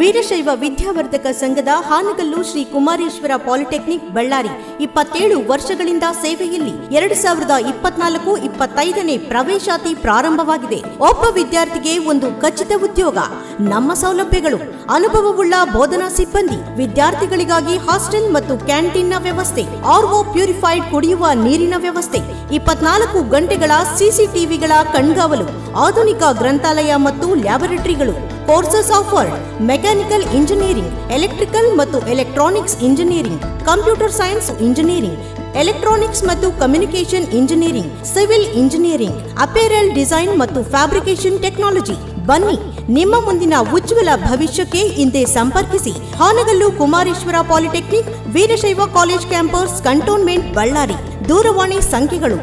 ವೀರಶೈವ ವಿದ್ಯಾವರ್ಧಕ ಸಂಘದ ಹಾನಗಲ್ಲು ಶ್ರೀ ಕುಮಾರೇಶ್ವರ ಪಾಲಿಟೆಕ್ನಿಕ್ ಬಳ್ಳಾರಿ 27 ವರ್ಷಗಳಿಂದ ಸೇವೆಯಲ್ಲಿ 2024-25ನೇ ಪ್ರವೇಶಾತಿ ಪ್ರಾರಂಭವಾಗಿದೆ. ಒಬ್ಬ ವಿದ್ಯಾರ್ಥಿಗೆ ಒಂದು ಖಚಿತ ಉದ್ಯೋಗ. ನಮ್ಮ ಸೌಲಭ್ಯಗಳು: ಅನುಭವವುಳ್ಳ ಬೋಧನಾ ಸಿಬ್ಬಂದಿ, ವಿದ್ಯಾರ್ಥಿಗಳಿಗಾಗಿ ಹಾಸ್ಟೆಲ್ ಮತ್ತು ಕ್ಯಾಂಟೀನ್ನ ವ್ಯವಸ್ಥೆ, ಆರ್ಒ ಪ್ಯೂರಿಫೈಡ್ ಕುಡಿಯುವ ನೀರಿನ ವ್ಯವಸ್ಥೆ, 24 ಗಂಟೆಗಳ ಸಿಸಿಟಿವಿಗಳ ಕಣ್ಗಾವಲು, ಆಧುನಿಕ ಗ್ರಂಥಾಲಯ ಮತ್ತು ಲ್ಯಾಬೊರೇಟರಿಗಳು. Courses offered: mechanical engineering, electrical ಮತ್ತು electronics engineering, computer science engineering, electronics ಮತ್ತು communication engineering, civil engineering, apparel design ಮತ್ತು ಫ್ಯಾಬ್ರಿಕೇಷನ್ ಟೆಕ್ನಾಲಜಿ. ಬನ್ನಿ, ನಿಮ್ಮ ಮುಂದಿನ ಉಜ್ವಲ ಭವಿಷ್ಯಕ್ಕೆ ಹಿಂದೆ ಸಂಪರ್ಕಿಸಿ. Hanagal Kumareshwara polytechnic, Veerashaiva college campus, cantonment, Ballari. ದೂರವಾಣಿ ಸಂಖ್ಯೆಗಳು